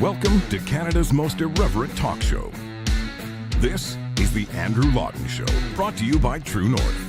Welcome to Canada's most irreverent talk show. This is the Andrew Lawton Show, brought to you by True North.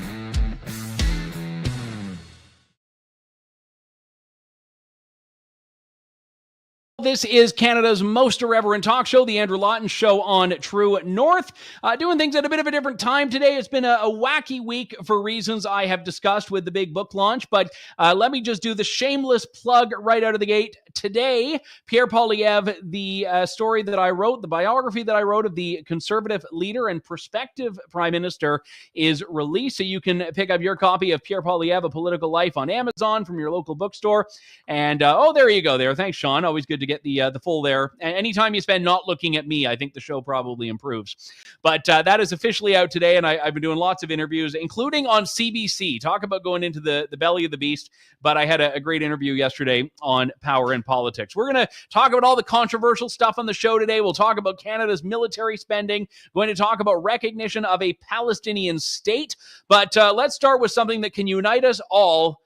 This is Canada's most irreverent talk show, the Andrew Lawton Show on True North. Doing things at a bit of a different time today. It's been a wacky week for reasons I have discussed with the big book launch, but let me just do the shameless plug right out of the gate. Today, Pierre Poilievre, the story that I wrote, the biography that I wrote of the Conservative leader and prospective Prime Minister is released, so you can pick up your copy of Pierre Poilievre, A Political Life on Amazon from your local bookstore. And, there you go there. Thanks, Sean. Always good to get the full there. And anytime you spend not looking at me, I think the show probably improves. But that is officially out today, and I've been doing lots of interviews, including on CBC. Talk about going into the belly of the beast. But I had a great interview yesterday on power and politics. We're going to talk about all the controversial stuff on the show today. We'll talk about Canada's military spending. Going to talk about recognition of a Palestinian state. But let's start with something that can unite us all: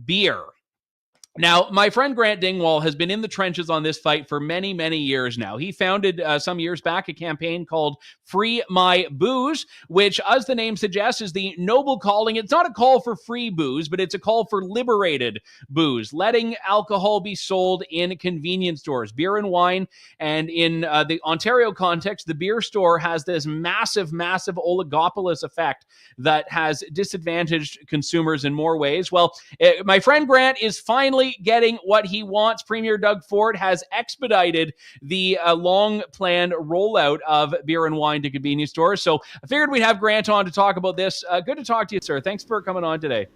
beer. Now, my friend Grant Dingwall has been in the trenches on this fight for many, many years now. He founded some years back a campaign called Free My Booze, which, as the name suggests, is the noble calling. It's not a call for free booze, but it's a call for liberated booze, letting alcohol be sold in convenience stores, beer and wine. And in the Ontario context, the beer store has this massive, massive oligopolist effect that has disadvantaged consumers in more ways. Well, my friend Grant is finally getting what he wants. Premier Doug Ford has expedited the long-planned rollout of beer and wine to convenience stores. So I figured we'd have Grant on to talk about this. Good to talk to you, sir. Thanks for coming on today.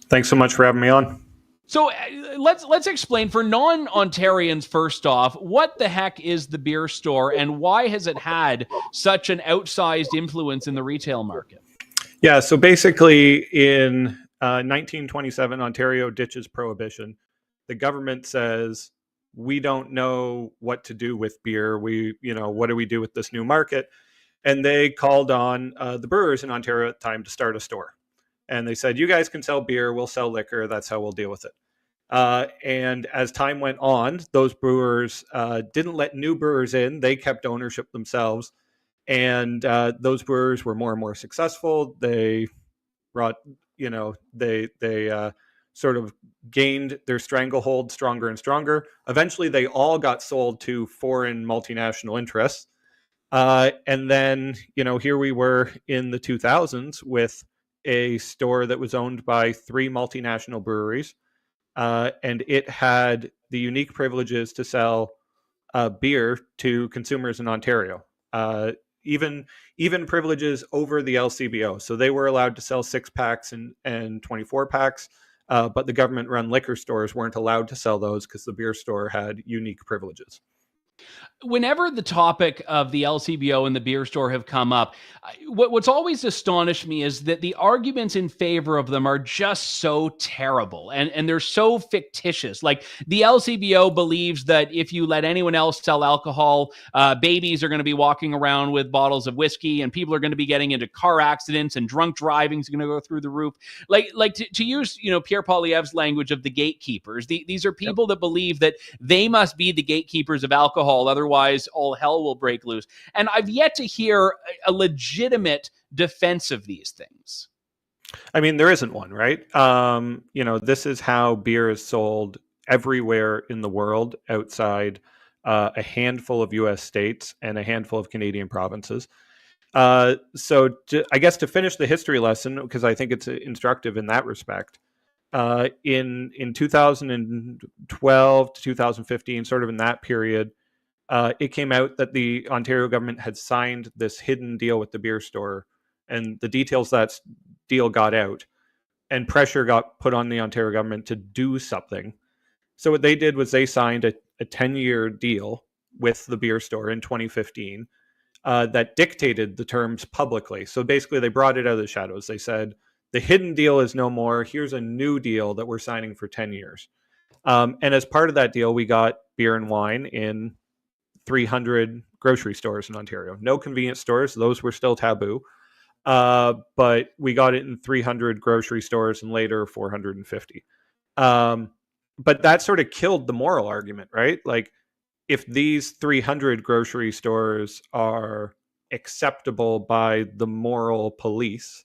Thanks so much for having me on. So let's explain for non-Ontarians, first off, what the heck is the beer store and why has it had such an outsized influence in the retail market? Yeah, so basically in 1927, Ontario ditches prohibition. The government says, we don't know what to do with beer. What do we do with this new market? And they called on the brewers in Ontario at the time to start a store. And they said, you guys can sell beer, we'll sell liquor. That's how we'll deal with it. And as time went on, those brewers didn't let new brewers in. They kept ownership themselves. And those brewers were more and more successful. They brought they sort of gained their stranglehold stronger and stronger. Eventually, they all got sold to foreign multinational interests. And then, here we were in the 2000s with a store that was owned by 3 multinational breweries. And it had the unique privileges to sell beer to consumers in Ontario. Even privileges over the LCBO. So they were allowed to sell 6-packs and 24-packs, but the government-run liquor stores weren't allowed to sell those because the beer store had unique privileges. Whenever the topic of the LCBO and the beer store have come up, what's always astonished me is that the arguments in favor of them are just so terrible and they're so fictitious. Like the LCBO believes that if you let anyone else sell alcohol, babies are going to be walking around with bottles of whiskey and people are going to be getting into car accidents and drunk driving is going to go through the roof. Like to use, Pierre Poilievre's language of the gatekeepers, these are people that believe that they must be the gatekeepers of alcohol. Otherwise, all hell will break loose. And I've yet to hear a legitimate defense of these things. I mean, there isn't one, right? This is how beer is sold everywhere in the world outside a handful of U.S. states and a handful of Canadian provinces. I guess to finish the history lesson, because I think it's instructive in that respect, in 2012 to 2015, sort of in that period, it came out that the Ontario government had signed this hidden deal with the beer store, and the details of that deal got out, and pressure got put on the Ontario government to do something. So what they did was they signed a 10-year deal with the beer store in 2015 that dictated the terms publicly. So basically they brought it out of the shadows. They said, the hidden deal is no more. Here's a new deal that we're signing for 10 years. And as part of that deal, we got beer and wine in 300 grocery stores in Ontario. No convenience stores. Those were still taboo. But we got it in 300 grocery stores and later 450. But that sort of killed the moral argument, right? Like, if these 300 grocery stores are acceptable by the moral police,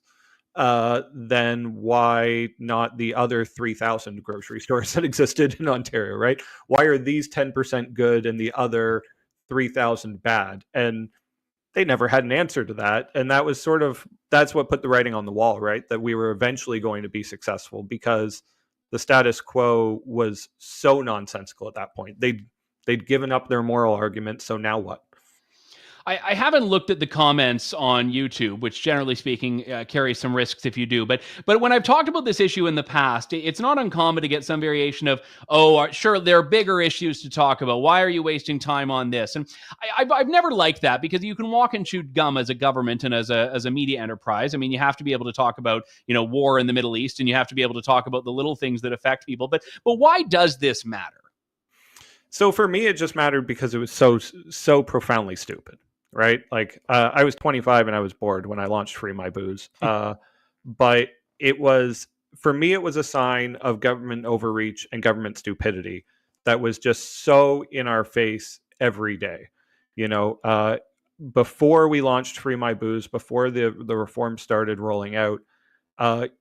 then why not the other 3,000 grocery stores that existed in Ontario, right? Why are these 10% good and the other 3,000 bad? And they never had an answer to that. And that was that's what put the writing on the wall, right? That we were eventually going to be successful because the status quo was so nonsensical at that point. They'd given up their moral argument. So now what? I haven't looked at the comments on YouTube, which generally speaking carries some risks if you do. But when I've talked about this issue in the past, it's not uncommon to get some variation of, sure, there are bigger issues to talk about. Why are you wasting time on this? And I've never liked that, because you can walk and chew gum as a government and as a media enterprise. I mean, you have to be able to talk about, war in the Middle East, and you have to be able to talk about the little things that affect people. But why does this matter? So for me, it just mattered because it was so profoundly stupid. Right? Like, I was 25 and I was bored when I launched Free My Booze. But for me, it was a sign of government overreach and government stupidity that was just so in our face every day. Before we launched Free My Booze, before the reform started rolling out,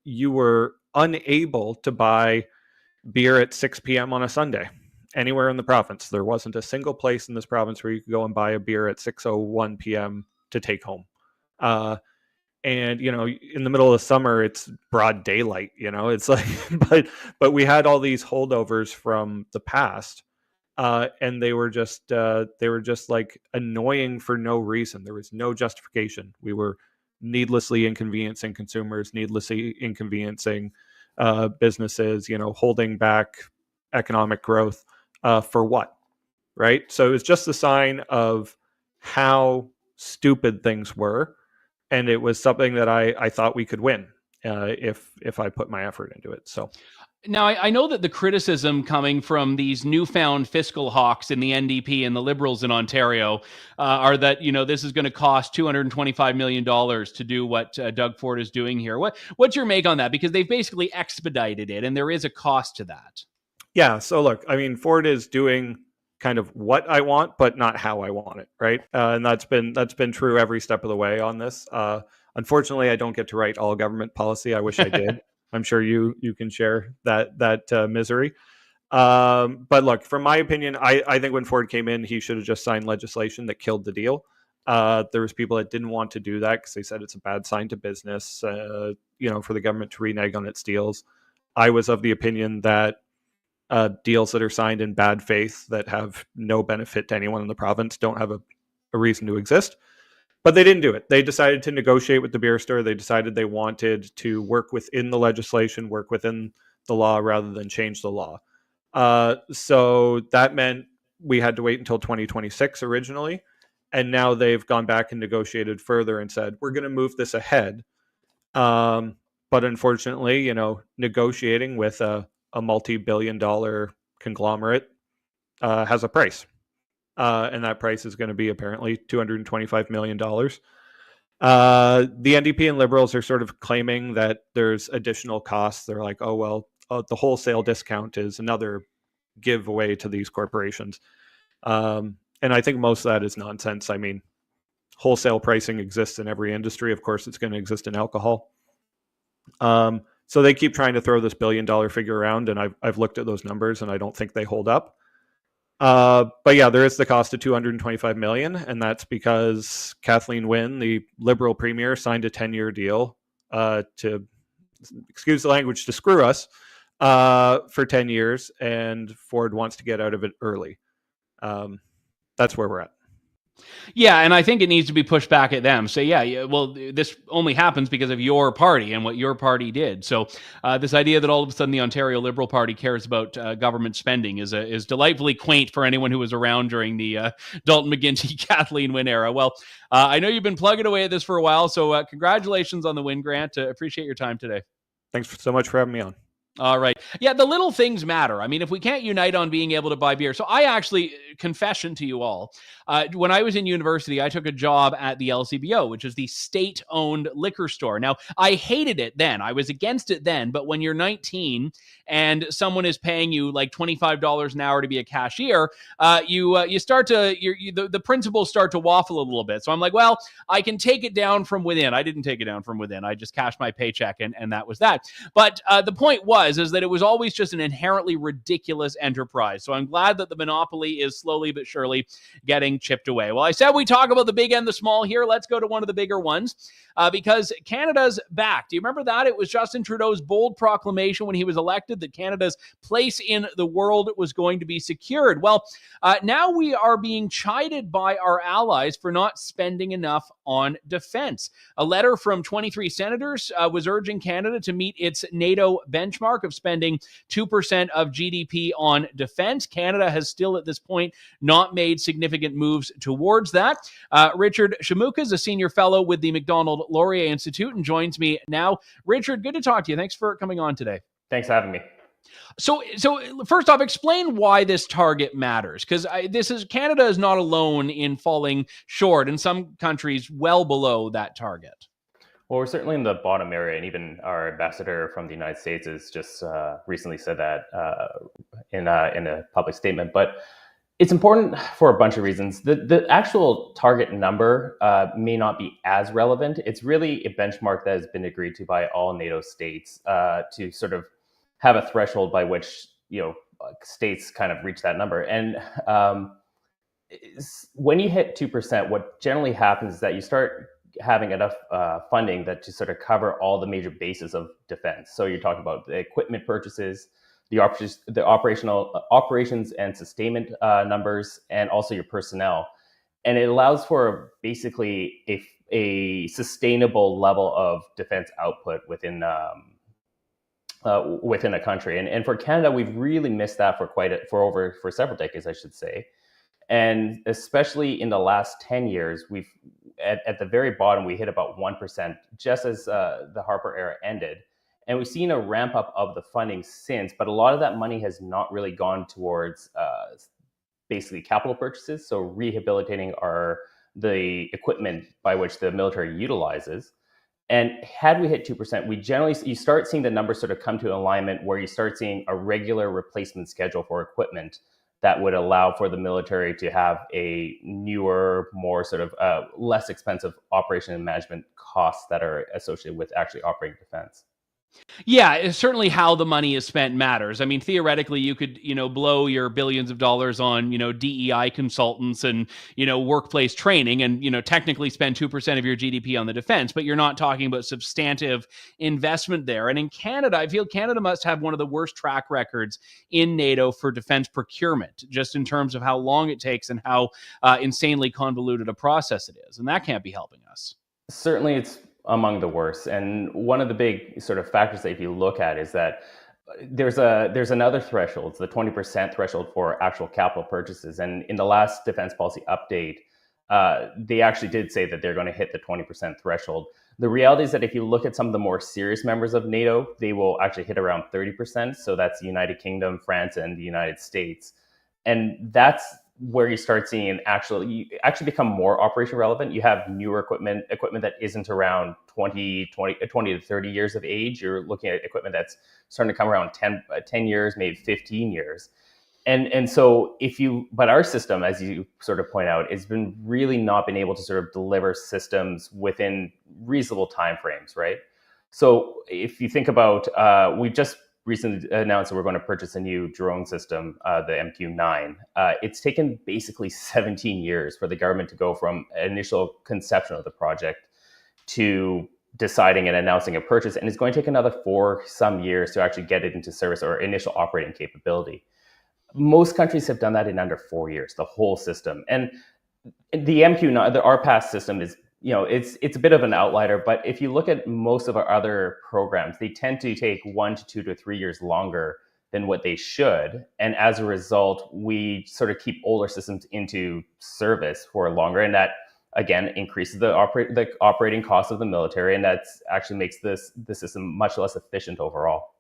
you were unable to buy beer at 6 p.m. on a Sunday. Anywhere in the province. There wasn't a single place in this province where you could go and buy a beer at 6:01 p.m. to take home. And in the middle of summer, it's broad daylight. It's like, but we had all these holdovers from the past, and they were just like annoying for no reason. There was no justification. We were needlessly inconveniencing consumers, needlessly inconveniencing businesses. Holding back economic growth. For what? Right? So it was just a sign of how stupid things were. And it was something that I thought we could win if I put my effort into it. So now, I know that the criticism coming from these newfound fiscal hawks in the NDP and the Liberals in Ontario are that, this is going to cost $225 million to do what Doug Ford is doing here. What's your make on that? Because they've basically expedited it, and there is a cost to that. Yeah. So look, I mean, Ford is doing kind of what I want, but not how I want it. Right. And that's been true every step of the way on this. Unfortunately, I don't get to write all government policy. I wish I did. I'm sure you can share that misery. But look, from my opinion, I think when Ford came in, he should have just signed legislation that killed the deal. There was people that didn't want to do that because they said it's a bad sign to business, for the government to renege on its deals. I was of the opinion that deals that are signed in bad faith that have no benefit to anyone in the province don't have a reason to exist. But they didn't do it. They decided to negotiate with the beer store. They decided they wanted to work within the legislation, work within the law rather than change the law. So that meant we had to wait until 2026 originally. And now they've gone back and negotiated further and said, we're going to move this ahead. But unfortunately, negotiating with a multi-billion-dollar conglomerate has a price. And that price is going to be apparently $225 million. The NDP and Liberals are sort of claiming that there's additional costs. They're like, the wholesale discount is another giveaway to these corporations. And I think most of that is nonsense. I mean, wholesale pricing exists in every industry. Of course, it's going to exist in alcohol. So they keep trying to throw this $1 billion figure around, and I've looked at those numbers, and I don't think they hold up. But yeah, there is the cost of $225 million, and that's because Kathleen Wynne, the Liberal Premier, signed a 10-year deal to, excuse the language, to screw us for 10 years, and Ford wants to get out of it early. That's where we're at. Yeah, and I think it needs to be pushed back at them. Say, well, this only happens because of your party and what your party did. So this idea that all of a sudden the Ontario Liberal Party cares about government spending is delightfully quaint for anyone who was around during the Dalton McGuinty, Kathleen Wynne era. Well, I know you've been plugging away at this for a while, so congratulations on the Wynne grant. Appreciate your time today. Thanks so much for having me on. All right. Yeah, the little things matter. I mean, if we can't unite on being able to buy beer. So I actually, confession to you all, when I was in university, I took a job at the LCBO, which is the state-owned liquor store. Now, I hated it then. I was against it then. But when you're 19 and someone is paying you like $25 an hour to be a cashier, you start to, the principles start to waffle a little bit. So I'm like, well, I can take it down from within. I didn't take it down from within. I just cashed my paycheck and that was that. But the point is that it was always just an inherently ridiculous enterprise. So I'm glad that the monopoly is slowly but surely getting chipped away. Well, I said we talk about the big and the small here. Let's go to one of the bigger ones because Canada's back. Do you remember that? It was Justin Trudeau's bold proclamation when he was elected that Canada's place in the world was going to be secured. Well, now we are being chided by our allies for not spending enough on defense. A letter from 23 senators was urging Canada to meet its NATO benchmark of spending 2% of GDP on defense. Canada has still at this point not made significant moves towards that. Richard Shimooka is a senior fellow with the Macdonald-Laurier Institute and joins me now. Richard, good to talk to you. Thanks for coming on today. Thanks for having me. So first off, explain why this target matters, because Canada is not alone in falling short, in some countries well below that target. Well, we're certainly in the bottom area, and even our ambassador from the United States has just recently said that in a public statement. But it's important for a bunch of reasons. The actual target number may not be as relevant. It's really a benchmark that has been agreed to by all NATO states to sort of have a threshold by which states kind of reach that number. And when you hit 2%, what generally happens is that you start having enough funding that to sort of cover all the major bases of defense. So you're talking about the equipment purchases, the operations and sustainment numbers, and also your personnel. And it allows for basically a sustainable level of defense output within a country. And for Canada, we've really missed that for several decades, I should say. And especially in the last 10 years, we've at the very bottom, we hit about 1% just as the Harper era ended. And we've seen a ramp up of the funding since, but a lot of that money has not really gone towards basically capital purchases, so rehabilitating the equipment by which the military utilizes. And had we hit 2%, you start seeing the numbers sort of come to alignment where you start seeing a regular replacement schedule for equipment that would allow for the military to have a newer, more sort of less expensive operation and management costs that are associated with actually operating defense. Yeah, it's certainly how the money is spent matters. I mean, theoretically, you could, blow your billions of dollars on, DEI consultants and, workplace training and, technically spend 2% of your GDP on the defense, but you're not talking about substantive investment there. And in Canada, I feel Canada must have one of the worst track records in NATO for defense procurement, just in terms of how long it takes and how insanely convoluted a process it is. And that can't be helping us. Certainly, it's among the worst. And one of the big sort of factors that if you look at is that there's another threshold, it's the 20% threshold for actual capital purchases. And in the last defense policy update, they actually did say that they're going to hit the 20% threshold. The reality is that if you look at some of the more serious members of NATO, they will actually hit around 30%. So that's the United Kingdom, France, and the United States. And that's where you start seeing you actually become more operation relevant. You have newer equipment that isn't around 20 to 30 years of age. You're looking at equipment that's starting to come around 10 years, maybe 15 years. And so but our system, as you sort of point out, has been really not been able to sort of deliver systems within reasonable timeframes, right? So if you think about, we've just recently announced that we're going to purchase a new drone system, the MQ-9. It's taken basically 17 years for the government to go from initial conception of the project to deciding and announcing a purchase. And it's going to take another 4 some years to actually get it into service or initial operating capability. Most countries have done that in under 4 years, the whole system. And the MQ-9, the RPAS system is, it's a bit of an outlier, but if you look at most of our other programs, they tend to take 1 to 2 to 3 years longer than what they should. And as a result, we sort of keep older systems into service for longer. And that, again, increases the operating cost of the military. And that actually makes the system much less efficient overall.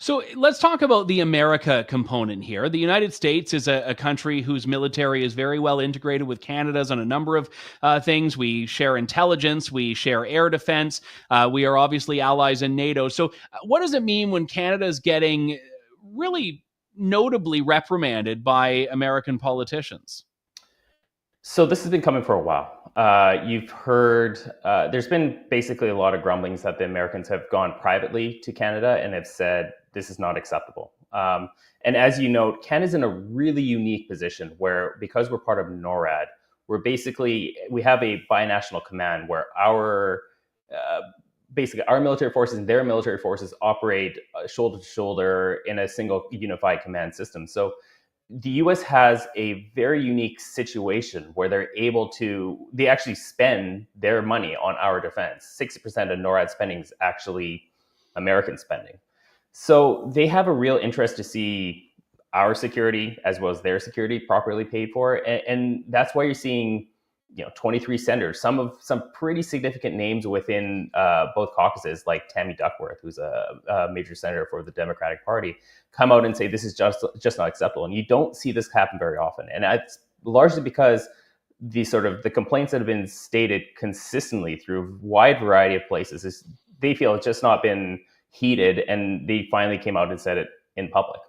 So let's talk about the America component here. The United States is a country whose military is very well integrated with Canada's on a number of things. We share intelligence, we share air defense, we are obviously allies in NATO. So, what does it mean when Canada is getting really notably reprimanded by American politicians? So this has been coming for a while. You've heard there's been basically a lot of grumblings that the Americans have gone privately to Canada and have said this is not acceptable. And as you note, Canada's in a really unique position where, because we're part of NORAD, we have a binational command where basically our military forces and their military forces operate shoulder to shoulder in a single unified command system. So the US has a very unique situation where they actually spend their money on our defense. 60% of NORAD spending is actually American spending. So they have a real interest to see our security as well as their security properly paid for. And that's why you're seeing 23 senators, some pretty significant names within both caucuses, like Tammy Duckworth, who's a major senator for the Democratic Party, come out and say this is just not acceptable. And you don't see this happen very often. And that's largely because the complaints that have been stated consistently through a wide variety of places is they feel it's just not been heeded, and they finally came out and said it in public.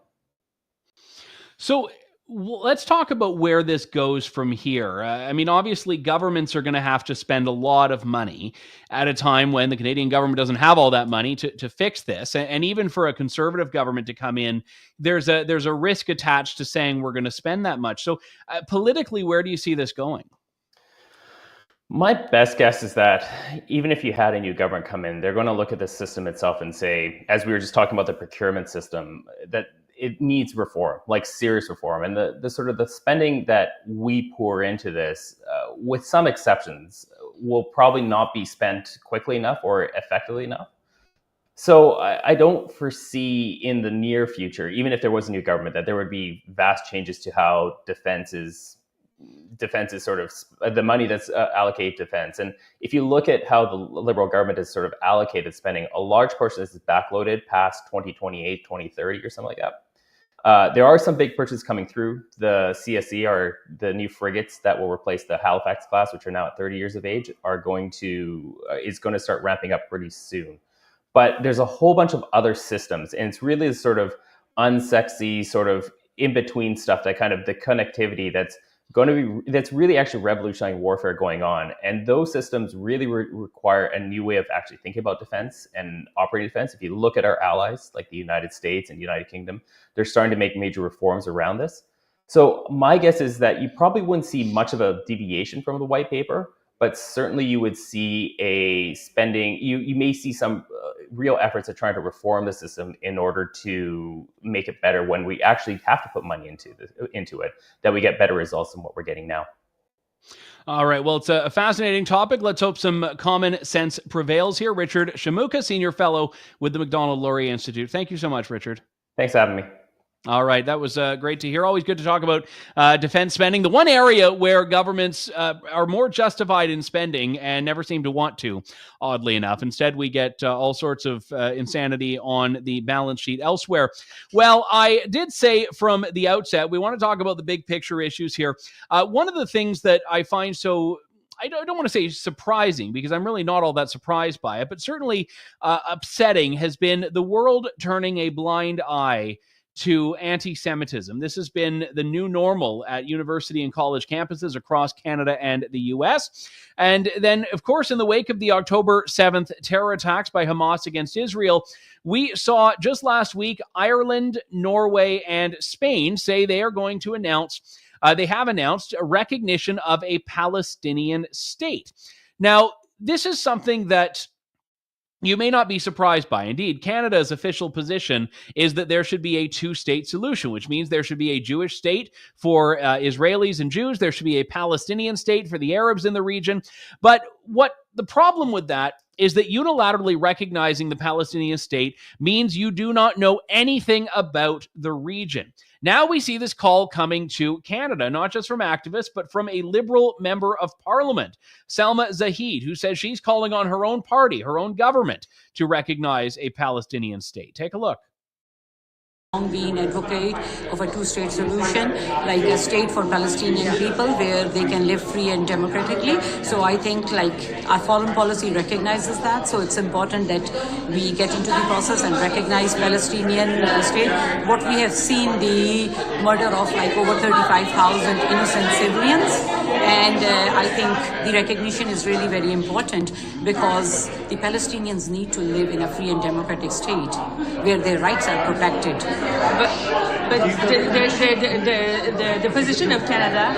So let's talk about where this goes from here. I mean, obviously, governments are going to have to spend a lot of money at a time when the Canadian government doesn't have all that money to fix this. And even for a conservative government to come in, there's a risk attached to saying we're going to spend that much. So politically, where do you see this going? My best guess is that even if you had a new government come in, they're going to look at the system itself and say, as we were just talking about the procurement system, that it needs reform, like serious reform. And the spending that we pour into this, with some exceptions, will probably not be spent quickly enough or effectively enough. So I don't foresee in the near future, even if there was a new government, that there would be vast changes to how defense is sort of the money that's allocated to defense. And if you look at how the Liberal government has sort of allocated spending, a large portion of this is backloaded past 2028, 2030 or something like that. There are some big purchases coming through. The CSE are the new frigates that will replace the Halifax class, which are now at 30 years of age, is going to start ramping up pretty soon. But there's a whole bunch of other systems, and it's really the sort of unsexy, sort of in-between stuff, that kind of the connectivity that's really actually revolutionizing warfare going on. And those systems really require a new way of actually thinking about defense and operating defense. If you look at our allies, like the United States and United Kingdom, they're starting to make major reforms around this. So my guess is that you probably wouldn't see much of a deviation from the white paper, but certainly you would see you may see some real efforts at trying to reform the system in order to make it better when we actually have to put money into it, that we get better results than what we're getting now. All right. Well, it's a fascinating topic. Let's hope some common sense prevails here. Richard Shimooka, Senior Fellow with the Macdonald-Laurier Institute. Thank you so much, Richard. Thanks for having me. All right. That was great to hear. Always good to talk about defense spending. The one area where governments are more justified in spending and never seem to want to, oddly enough. Instead, we get all sorts of insanity on the balance sheet elsewhere. Well, I did say from the outset, we want to talk about the big picture issues here. One of the things that I find I don't want to say surprising, because I'm really not all that surprised by it, but certainly upsetting, has been the world turning a blind eye to anti-Semitism. This has been the new normal at university and college campuses across Canada and the US. And then, of course, in the wake of the October 7th terror attacks by Hamas against Israel, we saw just last week Ireland, Norway, and Spain say they are going to they have announced a recognition of a Palestinian state. Now, this is something that you may not be surprised by. Indeed, Canada's official position is that there should be a two-state solution, which means there should be a Jewish state for Israelis and Jews. There should be a Palestinian state for the Arabs in the region. But what the problem with that is that unilaterally recognizing the Palestinian state means you do not know anything about the region. Now we see this call coming to Canada, not just from activists, but from a Liberal member of Parliament, Salma Zahid, who says she's calling on her own party, her own government, to recognize a Palestinian state. Take a look. been advocate of a two-state solution, like a state for Palestinian people where they can live free and democratically. So I think our foreign policy recognizes that. So it's important that we get into the process and recognize Palestinian state. What we have seen, the murder of over 35,000 innocent civilians. And I think the recognition is really very important because the Palestinians need to live in a free and democratic state where their rights are protected. But the position of Canada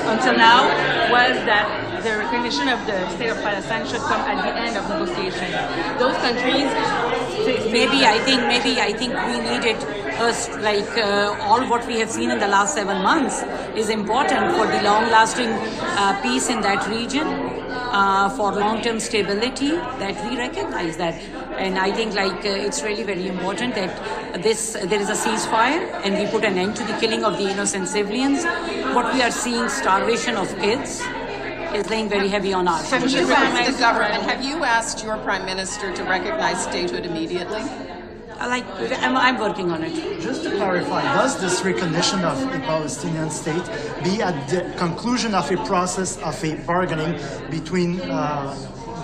until now was that the recognition of the state of Palestine should come at the end of negotiations. Those countries, maybe I think we needed all what we have seen in the last 7 months is important for the long-lasting peace in that region, for long-term stability, that we recognize that. And I think it's really very important that there is a ceasefire and we put an end to the killing of the innocent civilians. What we are seeing, starvation of kids, is laying very heavy on us. Have you asked the government, have you asked your Prime Minister to recognize statehood immediately? I'm working on it. Just to clarify, does this recognition of a Palestinian state be at the conclusion of a process of a bargaining between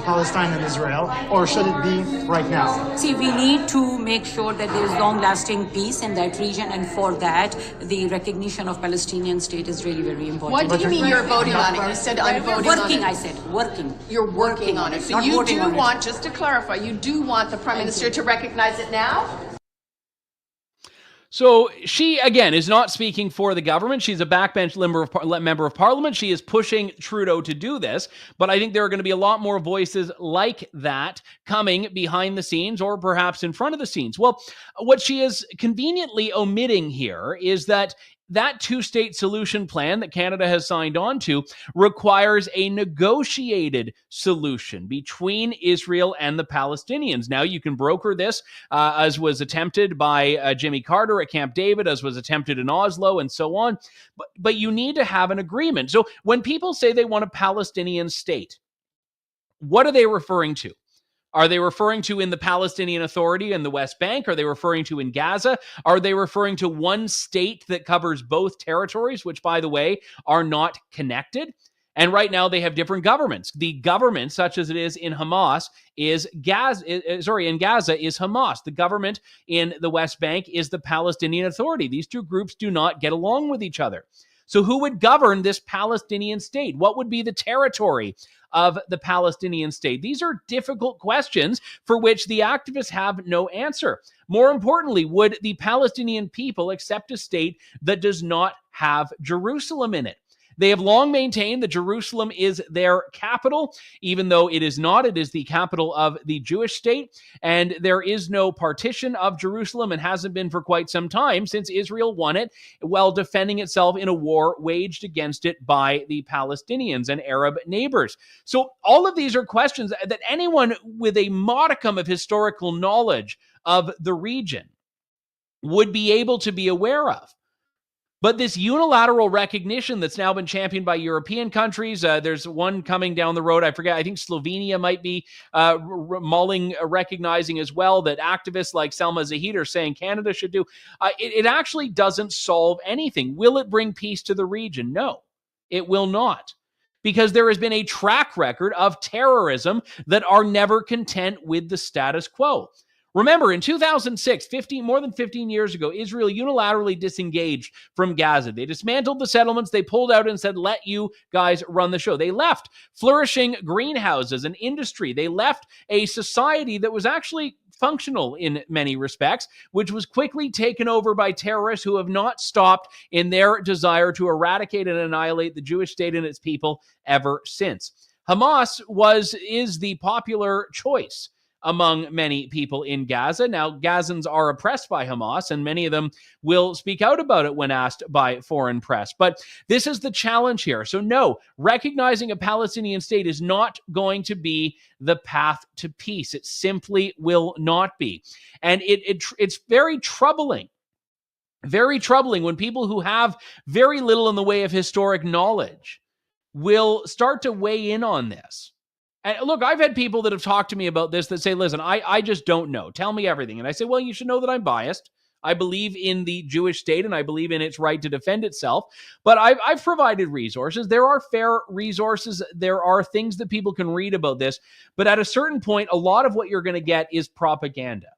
Palestine and Israel, or should it be right now? See, we need to make sure that there is long-lasting peace in that region, and for that, the recognition of Palestinian state is really very important. What do you mean you're voting on it? You said I'm voting on it. Working, I said, working. You're working on it. So you do want, just to clarify, you do want the Prime Minister to recognize it now? So she, again, is not speaking for the government. She's a backbench member of parliament. She is pushing Trudeau to do this. But I think there are going to be a lot more voices like that coming behind the scenes or perhaps in front of the scenes. Well, what she is conveniently omitting here is that two-state solution plan that Canada has signed on to requires a negotiated solution between Israel and the Palestinians. Now, you can broker this, as was attempted by Jimmy Carter at Camp David, as was attempted in Oslo, and so on. But you need to have an agreement. So when people say they want a Palestinian state, what are they referring to? Are they referring to in the Palestinian Authority in the West Bank? Are they referring to in Gaza? Are they referring to one state that covers both territories, which, by the way, are not connected? And right now they have different governments. The government, such as it is in Hamas, in Gaza is Hamas. The government in the West Bank is the Palestinian Authority. These two groups do not get along with each other. So who would govern this Palestinian state? What would be the territory of the Palestinian state? These are difficult questions for which the activists have no answer. More importantly, would the Palestinian people accept a state that does not have Jerusalem in it? They have long maintained that Jerusalem is their capital, even though it is not. It is the capital of the Jewish state, and there is no partition of Jerusalem and hasn't been for quite some time since Israel won it while defending itself in a war waged against it by the Palestinians and Arab neighbors. So all of these are questions that anyone with a modicum of historical knowledge of the region would be able to be aware of. But this unilateral recognition that's now been championed by European countries, there's one coming down the road, I forget, I think Slovenia might be mulling recognizing as well, that activists like Salma Zahid are saying Canada should do. It actually doesn't solve anything. Will it bring peace to the region? No, it will not. Because there has been a track record of terrorism that are never content with the status quo. Remember, in 2006, more than 15 years ago, Israel unilaterally disengaged from Gaza. They dismantled the settlements. They pulled out and said, let you guys run the show. They left flourishing greenhouses and industry. They left a society that was actually functional in many respects, which was quickly taken over by terrorists who have not stopped in their desire to eradicate and annihilate the Jewish state and its people ever since. Hamas is the popular choice among many people in Gaza. Now, Gazans are oppressed by Hamas, and many of them will speak out about it when asked by foreign press. But this is the challenge here. So no, recognizing a Palestinian state is not going to be the path to peace. It simply will not be. And it's very troubling. Very troubling when people who have very little in the way of historic knowledge will start to weigh in on this. And look, I've had people that have talked to me about this that say, listen, I just don't know. Tell me everything. And I say, well, you should know that I'm biased. I believe in the Jewish state and I believe in its right to defend itself. But I've provided resources. There are fair resources. There are things that people can read about this. But at a certain point, a lot of what you're going to get is propaganda.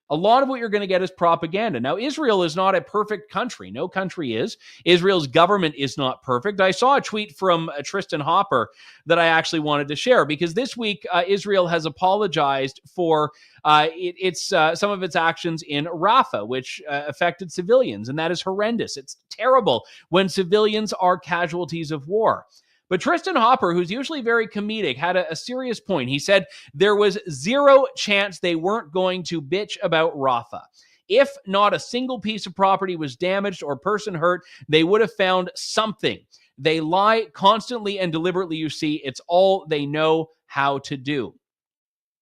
A lot of what you're going to get is propaganda. Now, Israel is not a perfect country. No country is. Israel's government is not perfect. I saw a tweet from Tristan Hopper that I actually wanted to share because this week Israel has apologized for some of its actions in Rafah, which affected civilians, and that is horrendous. It's terrible when civilians are casualties of war. But Tristan Hopper, who's usually very comedic, had a serious point. He said there was zero chance they weren't going to bitch about Rafah. If not a single piece of property was damaged or person hurt, they would have found something. They lie constantly and deliberately, you see. It's all they know how to do.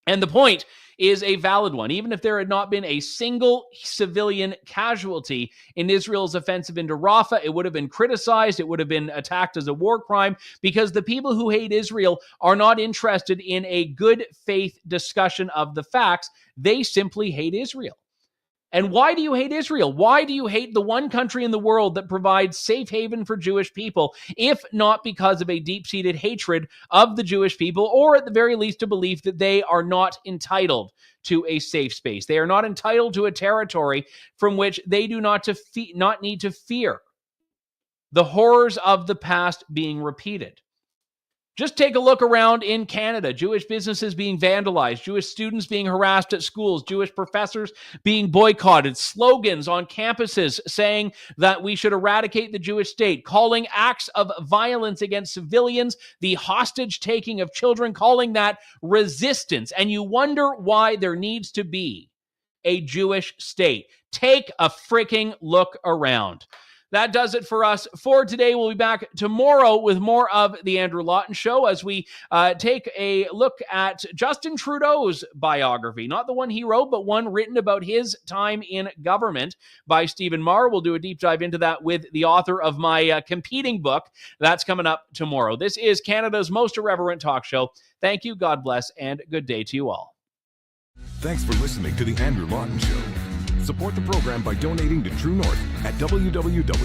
And the point is a valid one. Even if there had not been a single civilian casualty in Israel's offensive into Rafah, it would have been criticized. It would have been attacked as a war crime because the people who hate Israel are not interested in a good faith discussion of the facts. They simply hate Israel. And why do you hate Israel? Why do you hate the one country in the world that provides safe haven for Jewish people, if not because of a deep-seated hatred of the Jewish people, or at the very least a belief that they are not entitled to a safe space? They are not entitled to a territory from which they do not need to fear the horrors of the past being repeated. Just take a look around in Canada. Jewish businesses being vandalized, Jewish students being harassed at schools, Jewish professors being boycotted, slogans on campuses saying that we should eradicate the Jewish state, calling acts of violence against civilians, the hostage taking of children, calling that resistance. And you wonder why there needs to be a Jewish state. Take a freaking look around. That does it for us for today. We'll be back tomorrow with more of The Andrew Lawton Show as we take a look at Justin Trudeau's biography. Not the one he wrote, but one written about his time in government by Stephen Marr. We'll do a deep dive into that with the author of my competing book. That's coming up tomorrow. This is Canada's most irreverent talk show. Thank you, God bless, and good day to you all. Thanks for listening to The Andrew Lawton Show. Support the program by donating to True North at www.tnc.news.